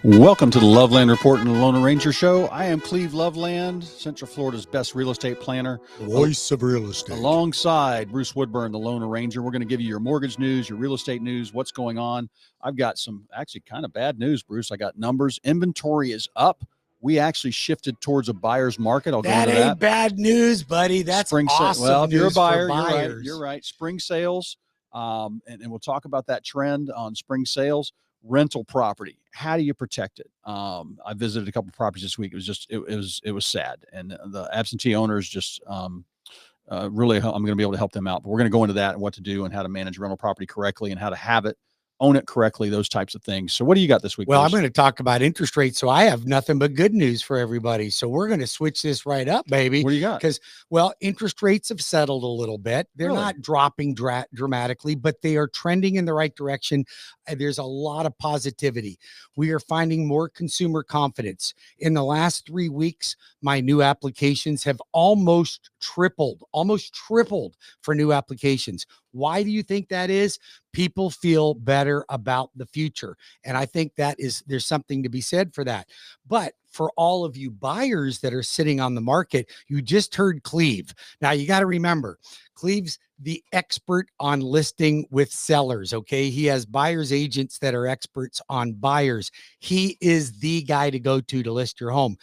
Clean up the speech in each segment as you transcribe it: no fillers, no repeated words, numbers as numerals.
Welcome to the Loveland Report and the Lone Ranger Show. I am Cleve Loveland, Central Florida's best real estate planner. The voice of real estate. Alongside Bruce Woodburn, the Lone Ranger. We're going to give you your mortgage news, your real estate news, what's going on. I've got some actually kind of bad news, Bruce. I got numbers. Inventory is up. We actually shifted towards a buyer's market. I'll go into that. That ain't bad news, buddy. That's awesome. Well, if you're a buyer, buyers. you're right. Spring sales, and we'll talk about that trend on spring sales. Rental property. How do you protect it? I visited a couple of properties this week. It was sad. And the absentee owners just, really, I'm going to be able to help them out, but we're going to go into that and what to do and how to manage rental property correctly and how to have it, own it correctly, those types of things. So what do you got this week? Well, Bruce? I'm going to talk about interest rates. So I have nothing but good news for everybody. So we're going to switch this right up, baby. What do you got? Because, well, interest rates have settled a little bit. They're Really? not dropping dramatically, but they are trending in the right direction. There's a lot of positivity. We are finding more consumer confidence. In the last 3 weeks, my new applications have almost tripled for new applications. Why do you think that is? People feel better about the future. And I think there's something to be said for that. But for all of you buyers that are sitting on the market, you just heard Cleve. Now you got to remember, Cleve's the expert on listing with sellers. Okay. He has buyers agents that are experts on buyers. He is the guy to go to list your home.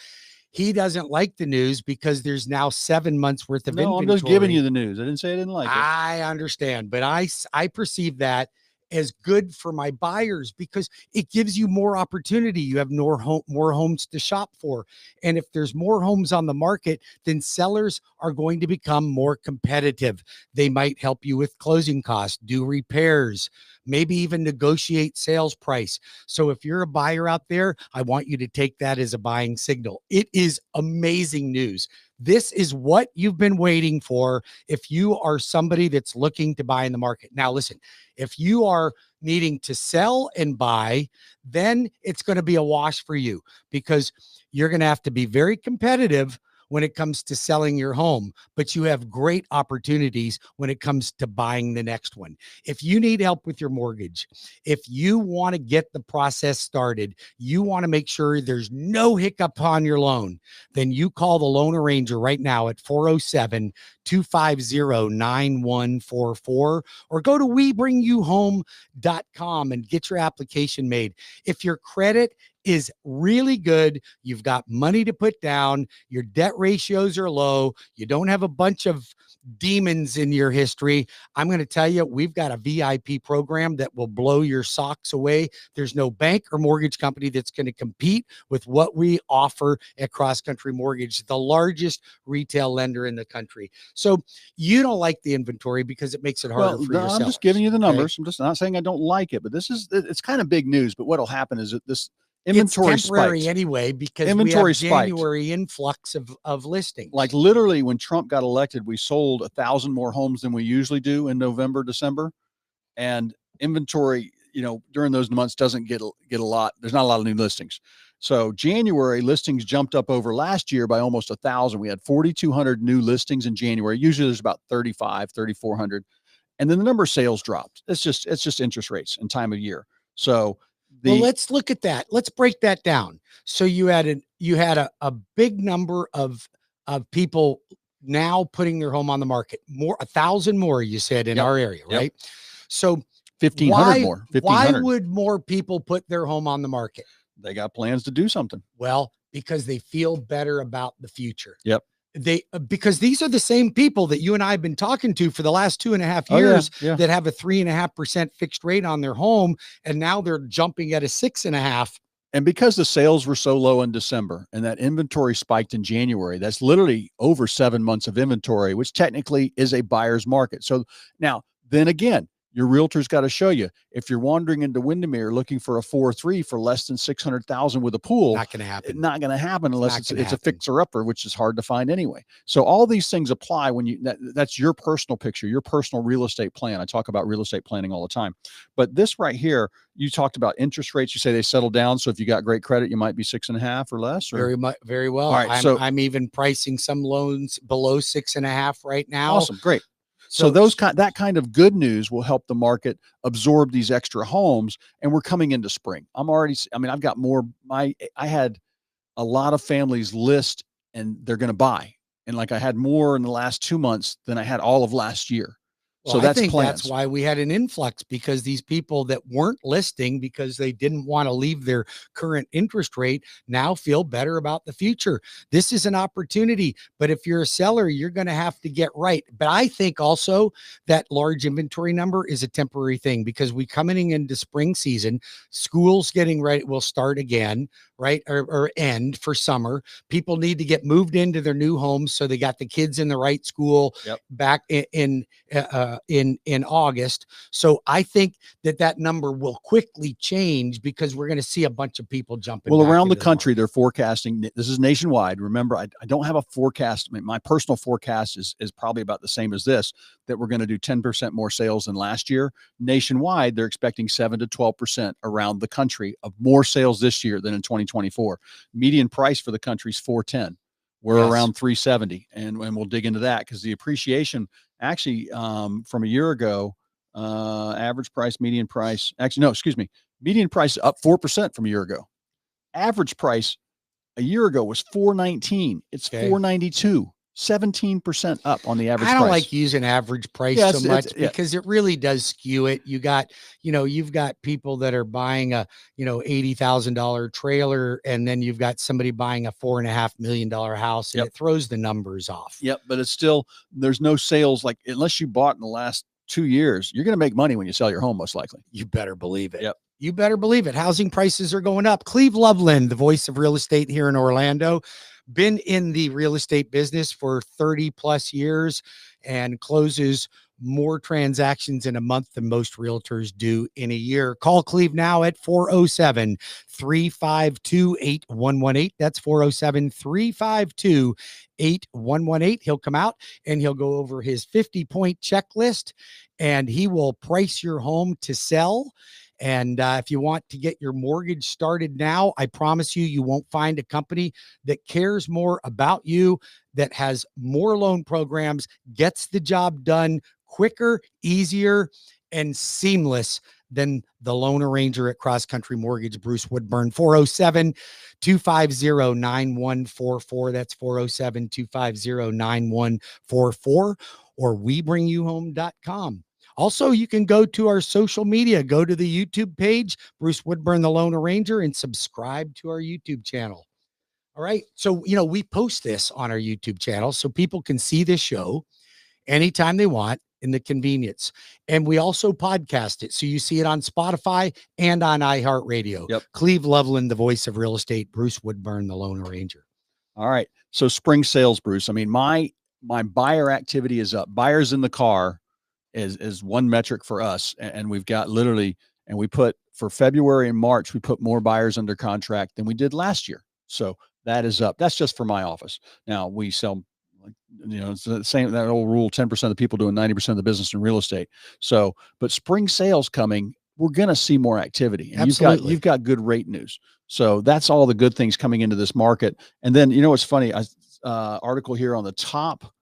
He doesn't like the news because there's now 7 months worth of inventory. I'm just giving you the news. I didn't say I didn't like it. I understand, but I perceive that as good for my buyers because it gives you more opportunity. You have more homes to shop for. And if there's more homes on the market, then sellers are going to become more competitive. They might help you with closing costs, do repairs, maybe even negotiate sales price. So if you're a buyer out there, I want you to take that as a buying signal. It is amazing news. This is what you've been waiting for if you are somebody that's looking to buy in the market. Now, listen, if you are needing to sell and buy, then it's going to be a wash for you because you're going to have to be very competitive when it comes to selling your home, but you have great opportunities when it comes to buying the next one. If you need help with your mortgage, if you want to get the process started, you want to make sure there's no hiccup on your loan, then you call the Lone Ranger right now at 407-250-9144 or go to WeBringYouHome.com and get your application made. If your credit is really good, you've got money to put down, your debt ratios are low, you don't have a bunch of demons in your history, I'm going to tell you, we've got a VIP program that will blow your socks away. There's no bank or mortgage company that's going to compete with what we offer at CrossCountry Mortgage, the largest retail lender in the country. So you don't like the inventory because it makes it harder for yourself. I'm just giving you the numbers. Okay? I'm just not saying I don't like it, but it's kind of big news. But what'll happen is that this inventory it's temporary spikes. Anyway, because inventory we have January influx of listings. Like literally when Trump got elected, we sold 1,000 more homes than we usually do in November, December. And inventory, during those months doesn't get a lot. There's not a lot of new listings. So January listings jumped up over last year by almost 1,000. We had 4,200 new listings in January. Usually there's about 3,400. And then the number of sales dropped. It's just interest rates and time of year. So well, let's look at that. Let's break that down. So you had a big number of people now putting their home on the market. 1,000 more, you said, in our area, right? Yep. So 1,500 more. 1,500. Why would more people put their home on the market? They got plans to do something. Well, because they feel better about the future. Yep. Because these are the same people that you and I have been talking to for the last 2.5 years that have a 3.5% fixed rate on their home. And now they're jumping at a 6.5%. And because the sales were so low in December and that inventory spiked in January, that's literally over 7 months of inventory, which technically is a buyer's market. So now, then again, your realtor's got to show you. If you're wandering into Windermere looking for a 4.3 for less than 600,000 with a pool, not going to happen. Not going to happen unless it's a fixer-upper, which is hard to find anyway. So all these things apply when that's your personal picture, your personal real estate plan. I talk about real estate planning all the time, but this right here, you talked about interest rates. You say they settle down. So if you got great credit, you might be 6.5 or less. Or? Very well. All right, I'm even pricing some loans below 6.5 right now. Awesome, great. So that kind of good news will help the market absorb these extra homes. And we're coming into spring. I've got more. I had a lot of families list and they're going to buy. And like I had more in the last 2 months than I had all of last year. Well, so that's I think plans. that's why we had an influx, because these people that weren't listing because they didn't want to leave their current interest rate now feel better about the future. This is an opportunity, but if you're a seller, you're going to have to get right. But I think also that large inventory number is a temporary thing, because we coming into spring season, school's getting ready, will start again, right? Or end for summer. People need to get moved into their new homes, so they got the kids in the right school. Yep. Back in August. So I think that number will quickly change, because we're going to see a bunch of people jumping. Well, around the country, they're forecasting. This is nationwide. Remember, I don't have a forecast. I mean, my personal forecast is probably about the same as this, that we're going to do 10% more sales than last year. Nationwide, they're expecting 7 to 12% around the country of more sales this year than in 2024. Median price for the country is $410. We're around 370, and we'll dig into that, because the appreciation actually from a year ago, average price, median price. Actually, no, excuse me. Median price is up 4% from a year ago. Average price a year ago was $419. It's $492. 17% up on the average price. I don't like using average price so much, because it really does skew it. You've got people that are buying a, $80,000 trailer, and then you've got somebody buying a $4.5 million house, and it throws the numbers off. Yep. But it's still, there's no sales. Like, unless you bought in the last 2 years, you're going to make money when you sell your home, most likely. You better believe it. Yep. You better believe it. Housing prices are going up. Cleve Loveland, the voice of real estate here in Orlando, been in the real estate business for 30 plus years and closes more transactions in a month than most realtors do in a year. Call Cleve now at 407-352-8118. That's 407-352-8118. He'll come out and he'll go over his 50-point checklist, and he will price your home to sell. And if you want to get your mortgage started now, I promise you won't find a company that cares more about you, that has more loan programs, gets the job done quicker, easier, and seamless than the loan arranger at CrossCountry Mortgage, Bruce Woodburn. 407-250-9144. That's 407-250-9144, or WeBringYouHome.com. Also, you can go to our social media, go to the YouTube page, Bruce Woodburn, the Loan Arranger, and subscribe to our YouTube channel. All right. So, we post this on our YouTube channel so people can see this show anytime they want in the convenience. And we also podcast it, so you see it on Spotify and on iHeartRadio. Yep. Cleve Loveland, the voice of real estate, Bruce Woodburn, the Loan Arranger. All right. So spring sales, Bruce. I mean, my buyer activity is up. Buyers in the car is one metric for us. And we've got literally, and we put for February and March, we put more buyers under contract than we did last year. So that is up. That's just for my office. Now we sell, it's the same, that old rule, 10% of the people doing 90% of the business in real estate. So, but spring sales coming, we're going to see more activity, and you've got good rate news. So that's all the good things coming into this market. And then, what's funny, article here on the top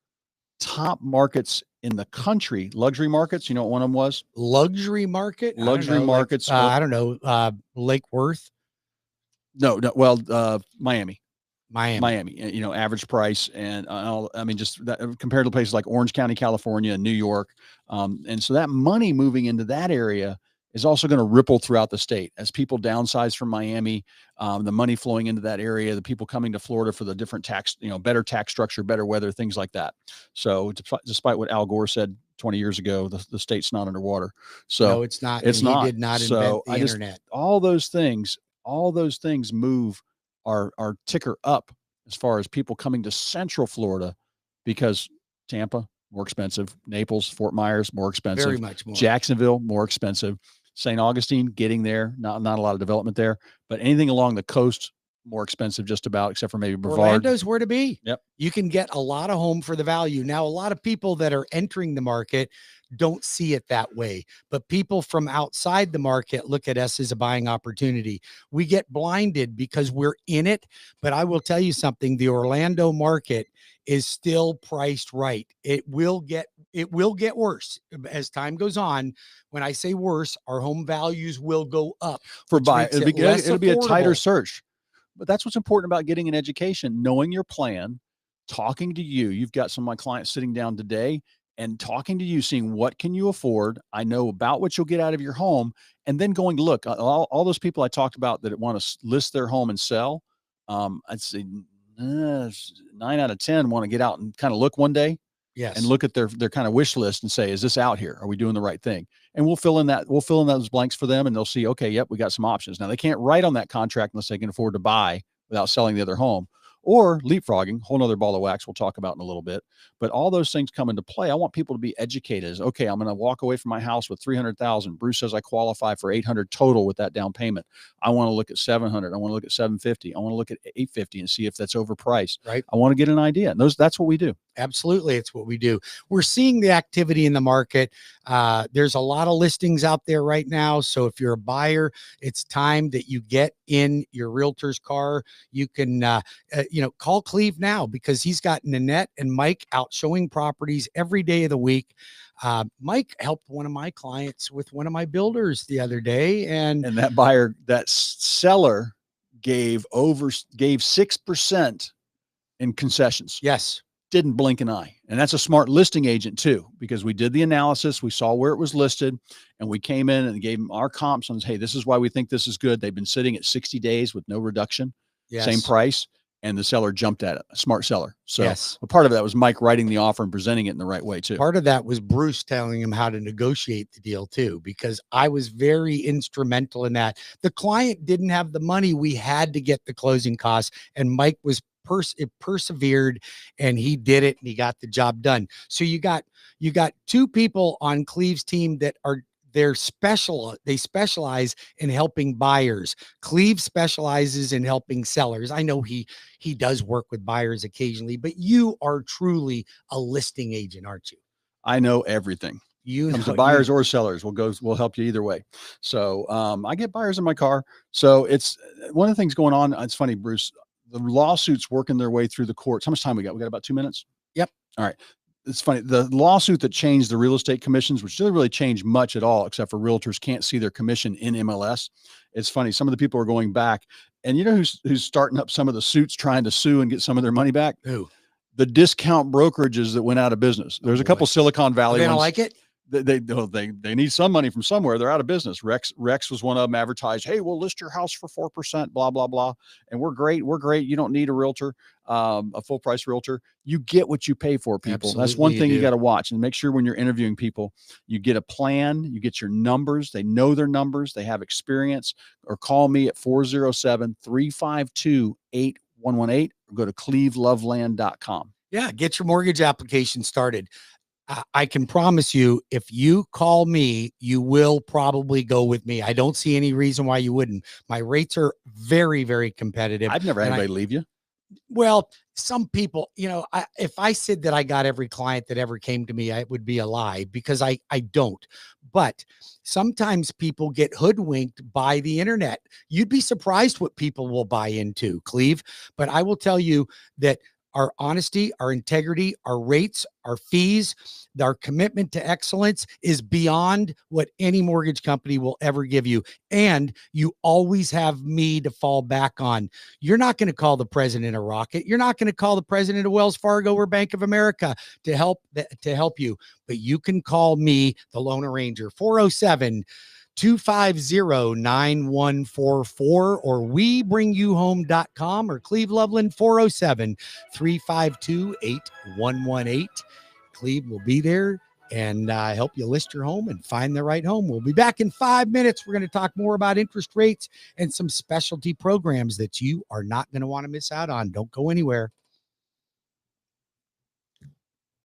markets in the country, luxury markets. You know what one of them was? Luxury market? Luxury markets. I don't know. Lake Worth? No. Well, Miami. Miami. Average price and just that, compared to places like Orange County, California, and New York. And so that money moving into that area is also going to ripple throughout the state as people downsize from Miami, the money flowing into that area, the people coming to Florida for the different tax, better tax structure, better weather, things like that. So despite what Al Gore said 20 years ago, the state's not underwater. So no, it's not. It's not. He did not invent the internet. All those things move our ticker up as far as people coming to Central Florida, because Tampa, more expensive. Naples, Fort Myers, more expensive. Very much more. Jacksonville, more expensive. St. Augustine, getting there. Not a lot of development there. But anything along the coast, more expensive just about, except for maybe Brevard. Orlando's where to be. Yep. You can get a lot of home for the value. Now, a lot of people that are entering the market don't see it that way. But people from outside the market look at us as a buying opportunity. We get blinded because we're in it. But I will tell you something, the Orlando market is still priced right. It will get worse as time goes on. When I say worse, our home values will go up for buy. It'll be good. It'll be a tighter affordable. search. But that's what's important about getting an education, knowing your plan, talking to you. You've got some of my clients sitting down today and talking to you, seeing what can you afford. I know about what you'll get out of your home, and then going to look. All those people I talked about that want to list their home and sell, I'd say 9 out of 10 want to get out and kind of look one day. Yes. And look at their kind of wish list and say, is this out here? Are we doing the right thing? And we'll fill in those blanks for them, and they'll see, okay, yep, we got some options. Now they can't write on that contract unless they can afford to buy without selling the other home, or leapfrogging, whole nother ball of wax we'll talk about in a little bit. But all those things come into play. I want people to be educated. Okay, I'm going to walk away from my house with $300,000. Bruce says I qualify for $800 total with that down payment. I want to look at $700. I want to look at $750. I want to look at $850 and see if that's overpriced. Right. I want to get an idea. And that's what we do. Absolutely. It's what we do. We're seeing the activity in the market. There's a lot of listings out there right now. So if you're a buyer, it's time that you get in your realtor's car. You can, call Cleve now, because he's got Nanette and Mike out showing properties every day of the week. Mike helped one of my clients with one of my builders the other day. And that seller gave 6% in concessions. Yes. Didn't blink an eye. And that's a smart listing agent too, because we did the analysis, we saw where it was listed, and we came in and gave them our comps on, hey, this is why we think this is good. They've been sitting at 60 days with no reduction, same price. And the seller jumped at it, a smart seller. So a part of that was Mike writing the offer and presenting it in the right way too. Part of that was Bruce telling him how to negotiate the deal too, because I was very instrumental in that. The client didn't have the money. We had to get the closing costs, and Mike was persevered, and he did it, and he got the job done. So you got two people on Cleve's team that are they specialize in helping buyers. Cleve specializes in helping sellers. I know he does work with buyers occasionally, but you are truly a listing agent, aren't you? I know everything. Comes to buyers or sellers. We'll help you either way. So I get buyers in my car. So it's one of the things going on. It's funny, Bruce, the lawsuits working their way through the courts. How much time we got? We got about 2 minutes. Yep. All right. It's funny. The lawsuit that changed the real estate commissions, which didn't really change much at all, except for realtors can't see their commission in MLS. It's funny. Some of the people are going back, and you know who's starting up some of the suits trying to sue and get some of their money back? Who? The discount brokerages that went out of business. There's a couple Silicon Valley ones. They don't ones. like it. They need some money from somewhere. They're out of business. Rex was one of them, advertised, hey, we'll list your house for 4%, blah, blah, blah. And we're great. You don't need a realtor, a full price realtor. You get what you pay for, people. Absolutely, that's one thing you got to watch, and make sure when you're interviewing people, you get a plan, you get your numbers. They know their numbers. They have experience. Or call me at 407-352-8118 or go to cleveloveland.com. Yeah. Get your mortgage application started. I can promise you, if you call me, you will probably go with me. I don't see any reason why you wouldn't. My rates are very, very competitive. I've never had anybody leave you. Well, some people, if I said that I got every client that ever came to me, it would be a lie, because I don't. But sometimes people get hoodwinked by the internet. You'd be surprised what people will buy into, Cleve. But I will tell you that our honesty, our integrity, our rates, our fees, our commitment to excellence is beyond what any mortgage company will ever give you. And you always have me to fall back on. You're not going to call the president of Rocket. You're not going to call the president of Wells Fargo or Bank of America to help you. But you can call me, the Lone Ranger, 407-250-9144, or webringyouhome.com, or Cleve Loveland, 407-352-8118. Cleve will be there and help you list your home and find the right home. We'll be back in 5 minutes. We're going to talk more about interest rates and some specialty programs that you are not going to want to miss out on. Don't go anywhere.